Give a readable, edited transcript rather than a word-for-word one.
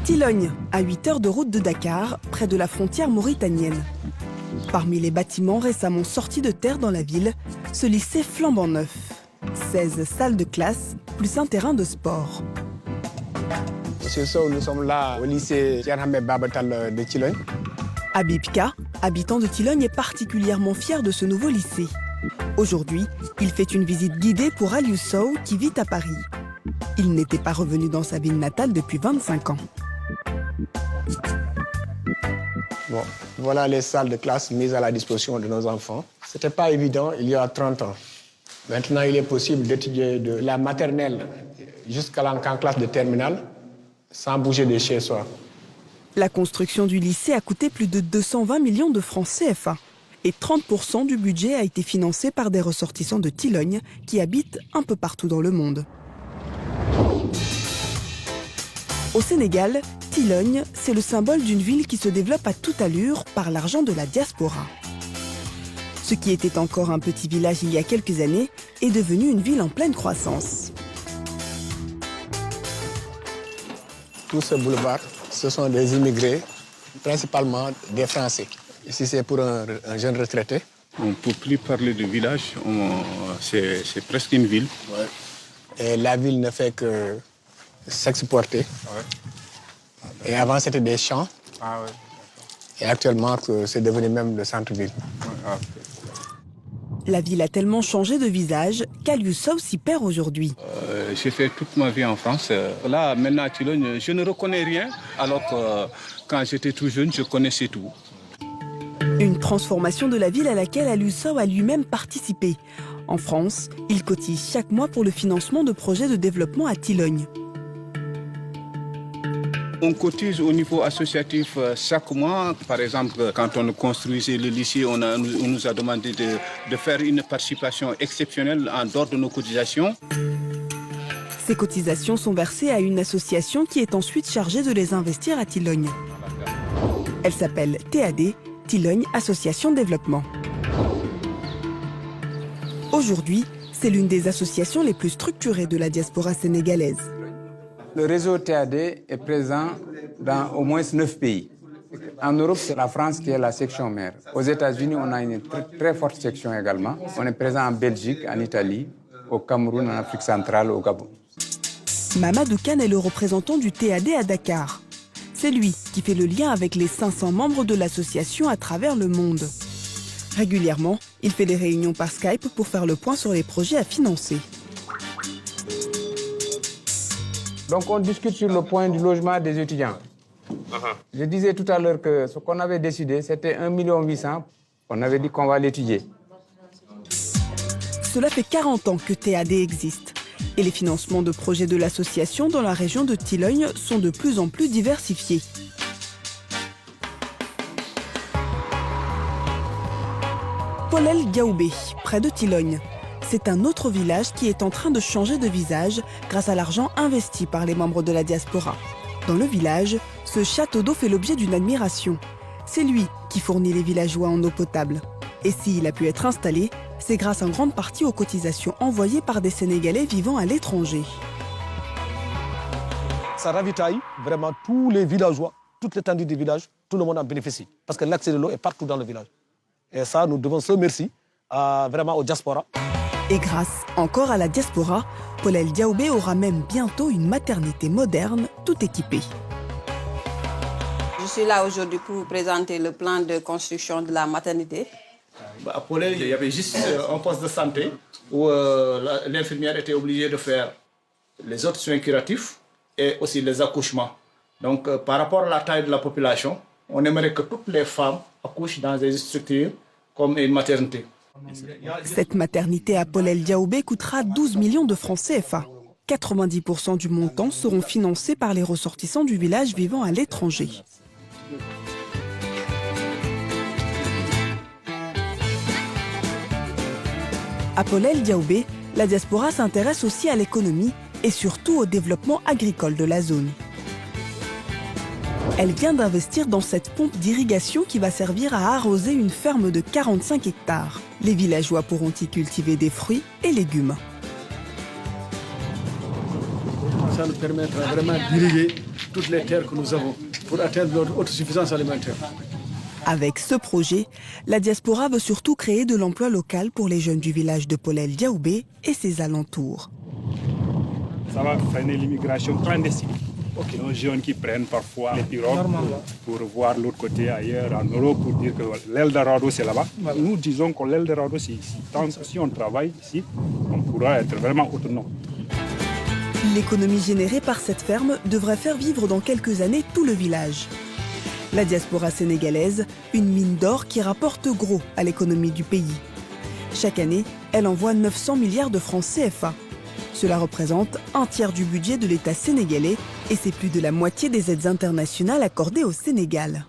Tilogne, à 8 heures de route de Dakar, près de la frontière mauritanienne. Parmi les bâtiments récemment sortis de terre dans la ville, ce lycée flambant neuf. 16 salles de classe, plus un terrain de sport. Monsieur Sow, nous sommes là au lycée Ahmed Babatal de Tilogne. Habib-Ka, habitant de Tilogne, est particulièrement fier de ce nouveau lycée. Aujourd'hui, il fait une visite guidée pour Aliou Sow qui vit à Paris. Il n'était pas revenu dans sa ville natale depuis 25 ans. Bon, voilà les salles de classe mises à la disposition de nos enfants. Ce n'était pas évident il y a 30 ans. Maintenant, il est possible d'étudier de la maternelle jusqu'à la classe de terminale sans bouger de chez soi. La construction du lycée a coûté plus de 220 millions de francs CFA. Et 30% du budget a été financé par des ressortissants de Tilogne qui habitent un peu partout dans le monde. Au Sénégal, Tilogne, c'est le symbole d'une ville qui se développe à toute allure par l'argent de la diaspora. Ce qui était encore un petit village il y a quelques années est devenu une ville en pleine croissance. Tout ce boulevard, ce sont des immigrés, principalement des Français. Ici, c'est pour un jeune retraité. On ne peut plus parler de village, c'est presque une ville. Ouais. Et la ville ne fait que s'exporter. Ouais. Et avant, c'était des champs. Ah, ouais. Et actuellement, c'est devenu même le centre-ville. Ouais, ah, okay. La ville a tellement changé de visage qu'Aliou Sow s'y perd aujourd'hui. J'ai fait toute ma vie en France. Là, maintenant à Tilogne, je ne reconnais rien, alors que quand j'étais tout jeune, je connaissais tout. Une transformation de la ville à laquelle Aliou Sow a lui-même participé. En France, il cotise chaque mois pour le financement de projets de développement à Tilogne. On cotise au niveau associatif chaque mois. Par exemple, quand on construisait le lycée, on nous a demandé de faire une participation exceptionnelle en dehors de nos cotisations. Ces cotisations sont versées à une association qui est ensuite chargée de les investir à Tilogne. Elle s'appelle TAD, Tilogne Association Développement. Aujourd'hui, c'est l'une des associations les plus structurées de la diaspora sénégalaise. Le réseau TAD est présent dans au moins 9 pays. En Europe, c'est la France qui est la section mère. Aux États-Unis, on a une très forte section également. On est présent en Belgique, en Italie, au Cameroun, en Afrique centrale, au Gabon. Mamadou Kane est le représentant du TAD à Dakar. C'est lui qui fait le lien avec les 500 membres de l'association à travers le monde. Régulièrement, il fait des réunions par Skype pour faire le point sur les projets à financer. Donc on discute sur le point du logement des étudiants. Je disais tout à l'heure que ce qu'on avait décidé, c'était 1,8 million. On avait dit qu'on va l'étudier. Cela fait 40 ans que TAD existe. Et les financements de projets de l'association dans la région de Tilogne sont de plus en plus diversifiés. Polel Diaoubé, près de Tilogne. C'est un autre village qui est en train de changer de visage grâce à l'argent investi par les membres de la diaspora. Dans le village, ce château d'eau fait l'objet d'une admiration. C'est lui qui fournit les villageois en eau potable. Et s'il a pu être installé, c'est grâce en grande partie aux cotisations envoyées par des Sénégalais vivant à l'étranger. Ça ravitaille vraiment tous les villageois, toute l'étendue du village, tout le monde en bénéficie. Parce que l'accès de l'eau est partout dans le village. Et ça, nous devons ce merci vraiment aux diaspora. Et grâce encore à la diaspora, Polel Diaoubé aura même bientôt une maternité moderne, tout équipée. Je suis là aujourd'hui pour vous présenter le plan de construction de la maternité. À Polel, il y avait juste un poste de santé où l'infirmière était obligée de faire les autres soins curatifs et aussi les accouchements. Donc, par rapport à la taille de la population, on aimerait que toutes les femmes accouchent dans des structures comme une maternité. Cette maternité à Polel Diaoubé coûtera 12 millions de francs CFA. 90% du montant seront financés par les ressortissants du village vivant à l'étranger. À Polel Diaoubé, la diaspora s'intéresse aussi à l'économie et surtout au développement agricole de la zone. Elle vient d'investir dans cette pompe d'irrigation qui va servir à arroser une ferme de 45 hectares. Les villageois pourront y cultiver des fruits et légumes. ça nous permettra vraiment d'irriguer toutes les terres que nous avons pour atteindre notre autosuffisance alimentaire. Avec ce projet, la diaspora veut surtout créer de l'emploi local pour les jeunes du village de Polel-Diaoubé et ses alentours. Ça va freiner l'immigration clandestine. Nos jeunes qui prennent parfois les pirogues pour voir l'autre côté ailleurs en Europe pour dire que l'Eldorado c'est là-bas. Nous disons que l'Eldorado c'est ici. Tant que si on travaille ici, on pourra être vraiment autonome. L'économie générée par cette ferme devrait faire vivre dans quelques années tout le village. La diaspora sénégalaise, une mine d'or qui rapporte gros à l'économie du pays. Chaque année, elle envoie 900 milliards de francs CFA. Cela représente un tiers du budget de l'État sénégalais et c'est plus de la moitié des aides internationales accordées au Sénégal.